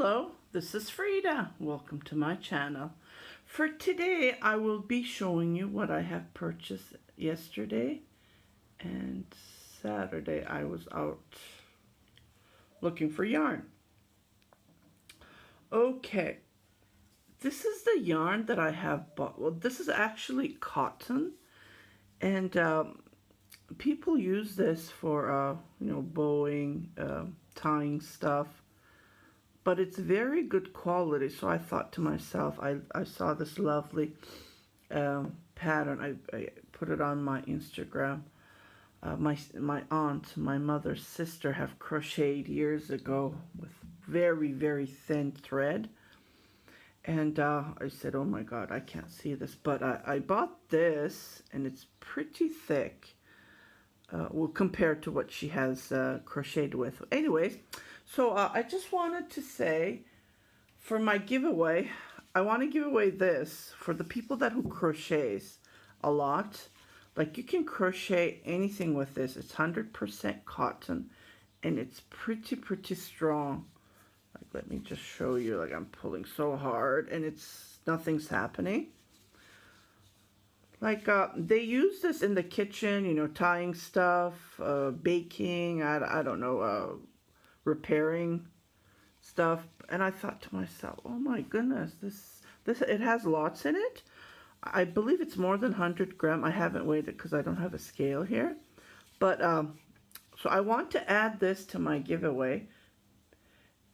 Hello, this is Frida. Welcome to my channel. For today, I will be showing you what I have purchased yesterday and Saturday. I was out looking for yarn. Okay, this is the yarn that I have bought. Well, this is actually cotton, and people use this for, bowing, tying stuff. But it's very good quality, so I thought to myself, I saw this lovely pattern. I put it on my Instagram. My aunt, my mother's sister, have crocheted years ago with very, very thin thread. And I said, oh my God, I can't see this. But I bought this, and it's pretty thick. Well, compared to what she has crocheted with. Anyways, so I just wanted to say, for my giveaway, I want to give away this for the people that who crochets a lot. Like, you can crochet anything with this. It's 100% cotton, and it's pretty strong. Like, let me just show you. Like, I'm pulling so hard, and nothing's happening. Like, they use this in the kitchen, tying stuff, baking, I don't know, repairing stuff. And I thought to myself, oh my goodness, it has lots in it. I believe it's more than 100 grams. I haven't weighed it because I don't have a scale here. But, so I want to add this to my giveaway.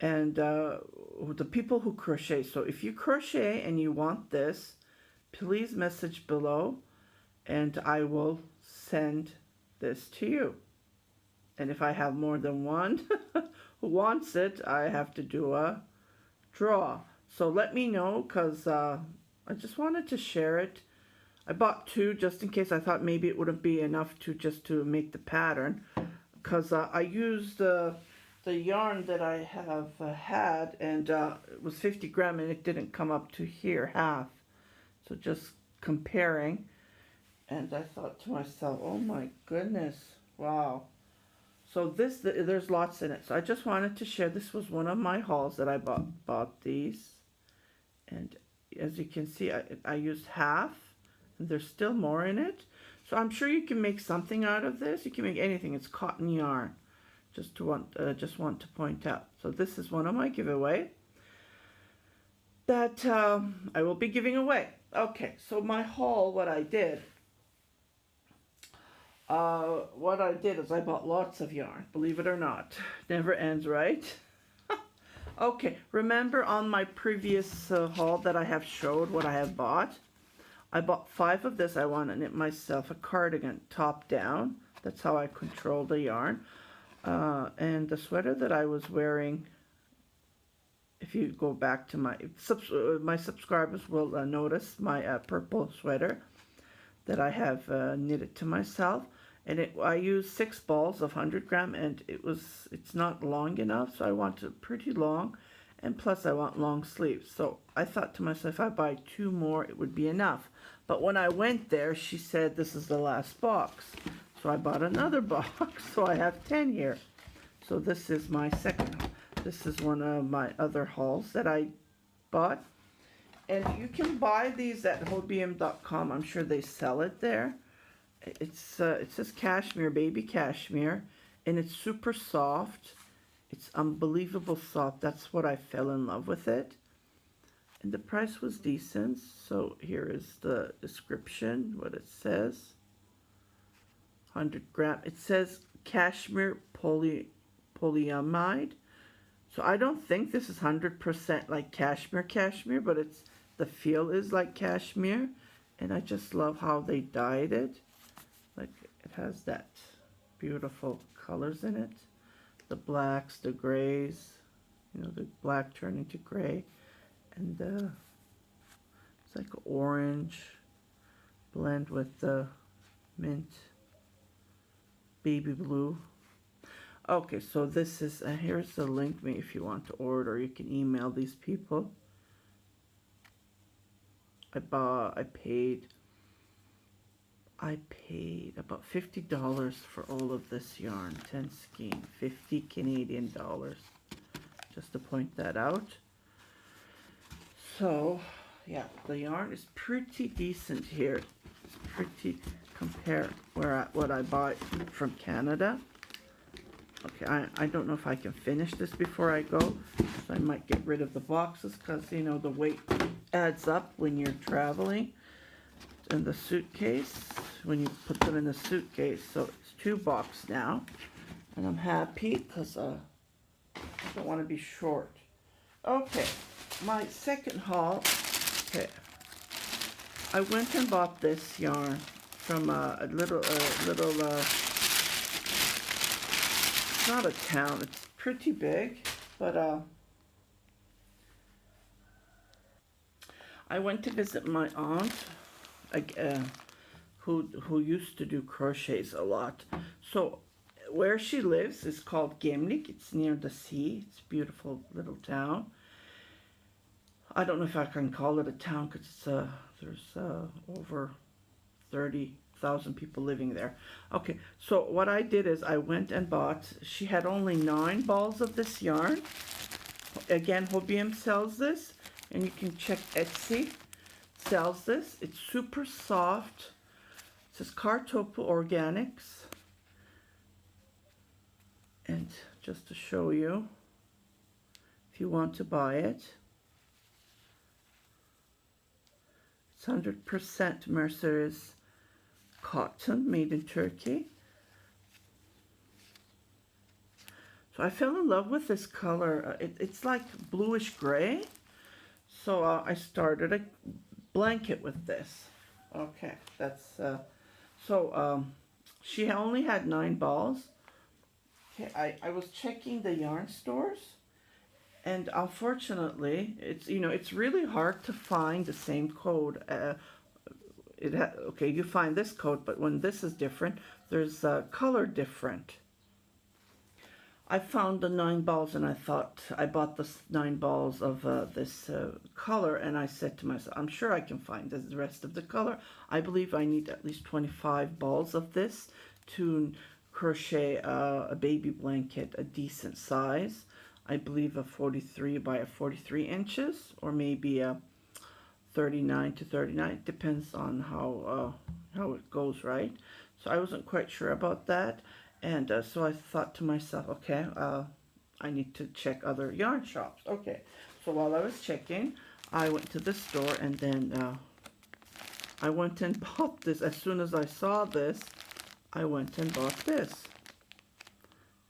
And the people who crochet. So if you crochet and you want this, please message below and I will send this to you. And if I have more than one who wants it, I have to do a draw. So let me know, because I just wanted to share it. I bought two just in case. I thought maybe it wouldn't be enough to make the pattern, because I used the yarn that I have had, and it was 50 grams, and it didn't come up to here, half. So just comparing, and I thought to myself, oh my goodness, wow. So there's lots in it. So I just wanted to share. This was one of my hauls that I bought these. And as you can see, I used half, and there's still more in it. So I'm sure you can make something out of this. You can make anything. It's cotton yarn. Just want to point out. So this is one of my giveaway that I will be giving away. Okay, so my haul, what I did is I bought lots of yarn, believe it or not. Never ends, right? Okay, remember on my previous haul that I have showed what I have bought? I bought 5 of this. I want to knit myself a cardigan, top down. That's how I control the yarn. And the sweater that I was wearing, if you go back to my subscribers will notice my purple sweater that I have knitted to myself, and I used 6 balls of 100 gram, and it's not long enough, so I want it pretty long, and plus I want long sleeves. So I thought to myself, if I buy 2 more, it would be enough. But when I went there, she said this is the last box, so I bought another box. So I have 10 here. So this is my second haul. This is one of my other hauls that I bought. And you can buy these at hobiem.com. I'm sure they sell it there. It says cashmere, baby cashmere. And it's super soft. It's unbelievable soft. That's what I fell in love with it. And the price was decent. So here is the description, what it says. 100 grams. It says cashmere polyamide. So I don't think this is 100% like cashmere, but the feel is like cashmere, and I just love how they dyed it. Like, it has that beautiful colors in it. The blacks, the grays, the black turning to gray, and it's like orange blend with the mint baby blue. Okay, so this is, here's the link. If you want to order, you can email these people. I paid about $50 for all of this yarn, 10 skein, 50 Canadian dollars. just to point that out. So, yeah, the yarn is pretty decent here. It's pretty, compare what I bought from Canada. Okay, I don't know if I can finish this before I go. So I might get rid of the boxes because, you know, the weight adds up when you're traveling in the suitcase, when you put them in the suitcase. So it's 2 boxes now. And I'm happy because I don't want to be short. Okay, my second haul. Okay, I went and bought this yarn from a little, it's not a town, it's pretty big, but I went to visit my aunt, who used to do crochets a lot. So where she lives is called Gemlik. It's near the sea. It's a beautiful little town. I don't know if I can call it a town because there's over 30,000 people living there. Okay, so what I did is I went and bought, she had only 9 balls of this yarn. Again, Hobium sells this, and you can check Etsy, sells this. It's super soft. It says Kartopu Organics. And just to show you, if you want to buy it, it's 100% Mercer's cotton, made in Turkey. So I fell in love with this color. It's like bluish gray. So I started a blanket with this. Okay, that's she only had 9 balls. Okay, I was checking the yarn stores, and unfortunately, it's really hard to find the same code. Okay, you find this code, but when this is different, there's a color different. I found the 9 balls, and I thought I bought the 9 balls of this color, and I said to myself, I'm sure I can find the rest of the color. I believe I need at least 25 balls of this to crochet a baby blanket, a decent size. I believe a 43 by 43 inches, or maybe a 39 to 39. It depends on how it goes, right? So I wasn't quite sure about that, and so I thought to myself, okay, I need to check other yarn shops. Okay, so while I was checking, I went to the store, and then I went and bought this. As soon as I saw this, I went and bought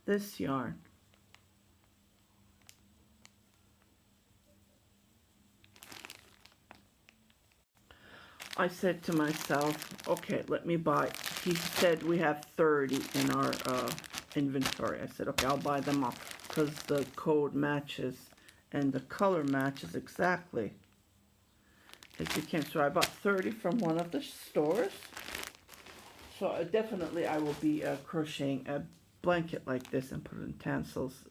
this yarn. I said to myself, okay, let me buy. He said we have 30 in our inventory. I said, okay, I'll buy them all because the code matches and the color matches exactly. As you can, so I bought 30 from one of the stores. So definitely I will be crocheting a blanket like this and put in tassels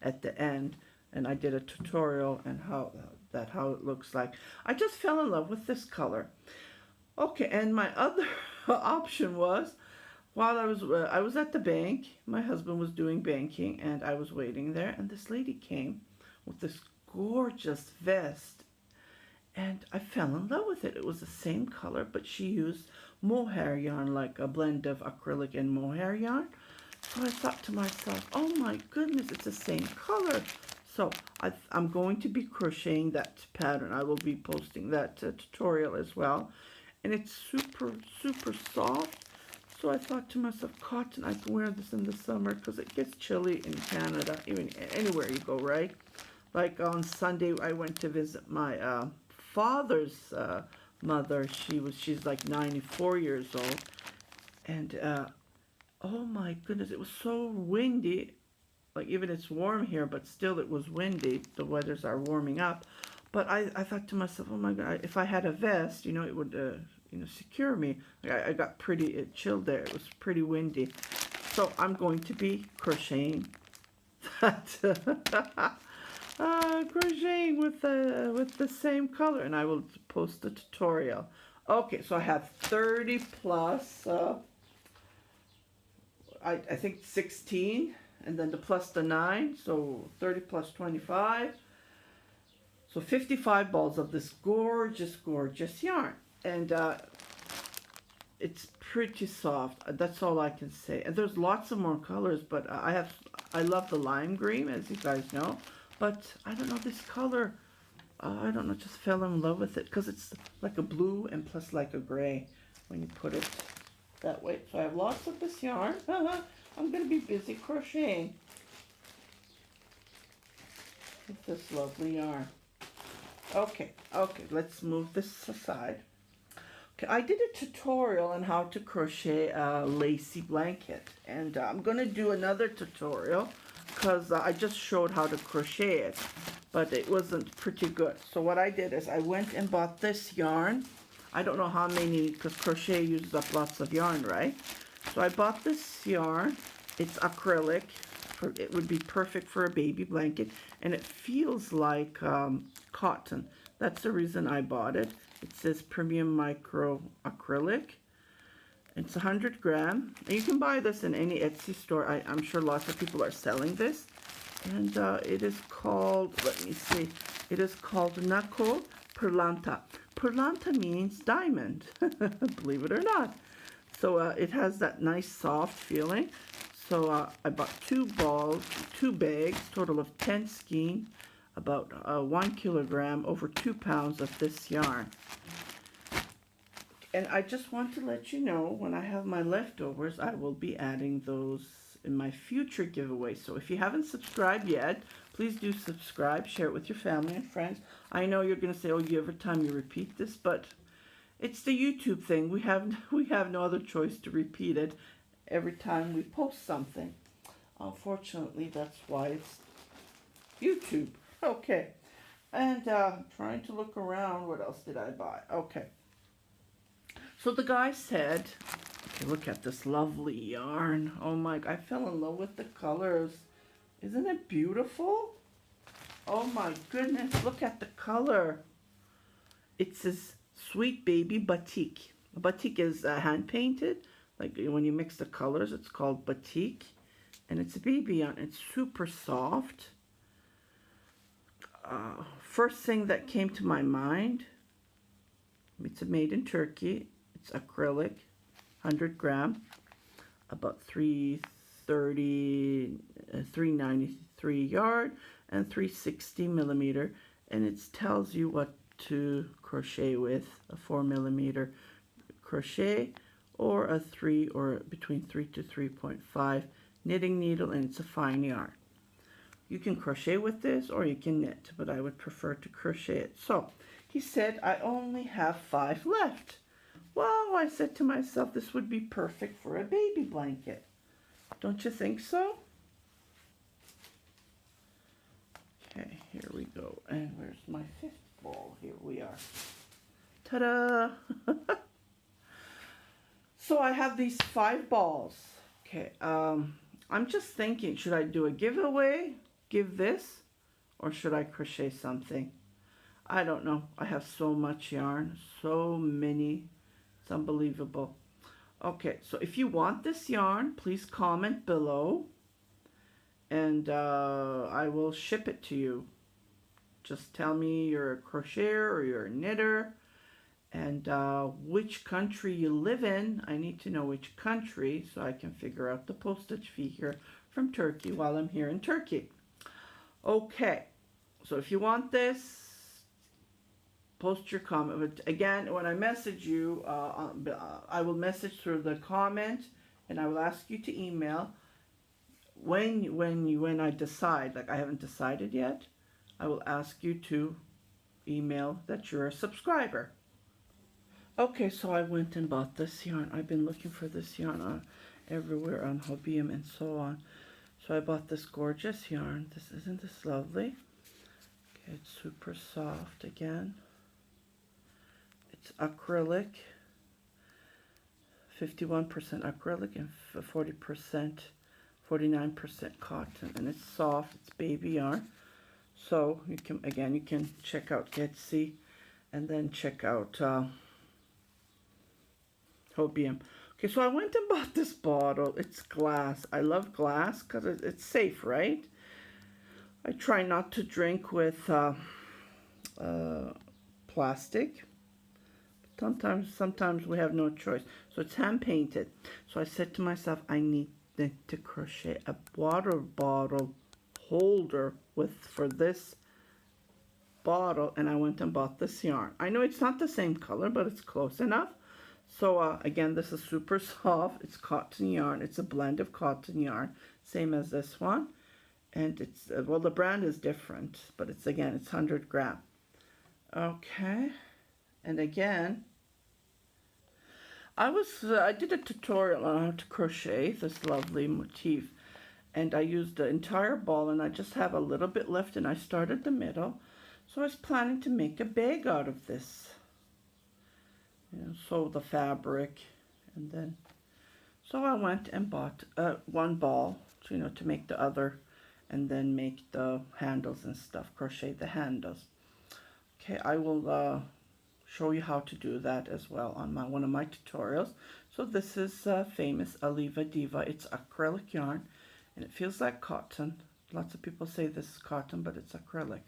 at the end. And I did a tutorial and how it looks like. I just fell in love with this color. Okay, and my other option was, while I was at the bank, my husband was doing banking, and I was waiting there, and this lady came with this gorgeous vest, and I fell in love with it. It was the same color, but she used mohair yarn, like a blend of acrylic and mohair yarn. So I thought to myself, oh my goodness, it's the same color. So I'm going to be crocheting that pattern. I will be posting that tutorial as well. And it's super, super soft. So I thought to myself, cotton, I can wear this in the summer because it gets chilly in Canada, even anywhere you go, right? Like on Sunday, I went to visit my father's mother. She's like 94 years old. And oh my goodness, it was so windy. Like, even it's warm here, but still it was windy. The weathers are warming up. But I thought to myself, oh my God, if I had a vest, it would, secure me. I got pretty chilled there. It was pretty windy. So I'm going to be crocheting that, crocheting with the same color. And I will post the tutorial. Okay, so I have 30 plus, I think 16. and then the plus the 9, so 30 plus 25. So 55 balls of this gorgeous, gorgeous yarn. And it's pretty soft. That's all I can say. And there's lots of more colors, but I love the lime green, as you guys know. But I don't know, this color, I don't know, just fell in love with it because it's like a blue and plus like a gray when you put it that way. So I have lots of this yarn. I'm going to be busy crocheting with this lovely yarn. Okay, let's move this aside. Okay, I did a tutorial on how to crochet a lacy blanket, and I'm going to do another tutorial because I just showed how to crochet it, but it wasn't pretty good. So what I did is I went and bought this yarn. I don't know how many, because crochet uses up lots of yarn, right? So I bought this yarn. It's acrylic. It would be perfect for a baby blanket, and it feels like cotton. That's the reason I bought it. It says premium micro acrylic. It's 100 gram. And you can buy this in any Etsy store. I'm sure lots of people are selling this. And it is called, let me see, it is called Nako Perlanta. Perlanta means diamond, believe it or not. So it has that nice soft feeling. So I bought 2 bags, total of 10 skein, about 1 kilogram, over 2 pounds of this yarn. And I just want to let you know, when I have my leftovers, I will be adding those in my future giveaway. So if you haven't subscribed yet, please do subscribe, share it with your family and friends. I know you're going to say, oh, every time you repeat this, but it's the YouTube thing. We have no other choice to repeat it every time we post something. Unfortunately, that's why it's YouTube. Okay. And trying to look around. What else did I buy? Okay. So the guy said, okay, look at this lovely yarn. Oh my, I fell in love with the colors. Isn't it beautiful? Oh my goodness, look at the color. It says Sweet Baby Batik. Batik is hand painted. Like when you mix the colors, it's called batik. And it's a baby yarn. It's super soft. First thing that came to my mind, it's made in Turkey. It's acrylic, 100 gram, about 393 yard and 360 millimeter. And it tells you what to crochet with, a 4 millimeter crochet, or a 3 or between 3 to 3.5 knitting needle, and it's a fine yarn. You can crochet with this or you can knit, but I would prefer to crochet it. So he said, I only have 5 left. Well, I said to myself, this would be perfect for a baby blanket. Don't you think so? Okay, here we go. And where's my 5th ball? Here we are. Ta-da! So I have these 5 balls. Okay, I'm just thinking, should I do a giveaway, give this, or should I crochet something? I don't know. I have so much yarn, so many. It's unbelievable. Okay, so if you want this yarn, please comment below, and I will ship it to you. Just tell me you're a crocheter or you're a knitter, and which country you live in. I need to know which country so I can figure out the postage fee here from Turkey while I'm here in Turkey. Okay, so if you want this, post your comment. But again, when I message you, I will message through the comment, and I will ask you to email when I decide. Like, I haven't decided yet. I will ask you to email that you're a subscriber. Okay, so I went and bought this yarn. I've been looking for this yarn everywhere on Hobbyim and so on. So I bought this gorgeous yarn. Isn't this lovely? Okay, it's super soft again. It's acrylic, 51% acrylic and 40%, 49% cotton, and it's soft. It's baby yarn. So you can check out Etsy, and then check out Hobbyim. Okay, so I went and bought this bottle. It's glass. I love glass because it's safe, right? I try not to drink with uh, plastic. Sometimes we have no choice. So it's hand painted. So I said to myself, I need to crochet a water bottle holder for this bottle, and I went and bought this yarn. I know it's not the same color, but it's close enough. So again, this is super soft. It's cotton yarn. It's a blend of cotton yarn, same as this one. And it's, well, the brand is different, but it's 100 gram. Okay. And again, I did a tutorial on how to crochet this lovely motif, and I used the entire ball, and I just have a little bit left, and I started the middle. So I was planning to make a bag out of this. Sew the fabric, and then, so I went and bought one ball, to make the other, and then make the handles and stuff, crochet the handles. Okay, I will show you how to do that as well on one of my tutorials. So this is famous Aliva Diva. It's acrylic yarn, and it feels like cotton. Lots of people say this is cotton, but it's acrylic.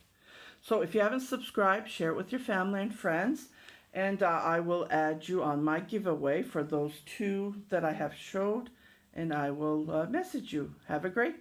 So if you haven't subscribed, share it with your family and friends, and I will add you on my giveaway for those two that I have showed, and I will message you. Have a great day.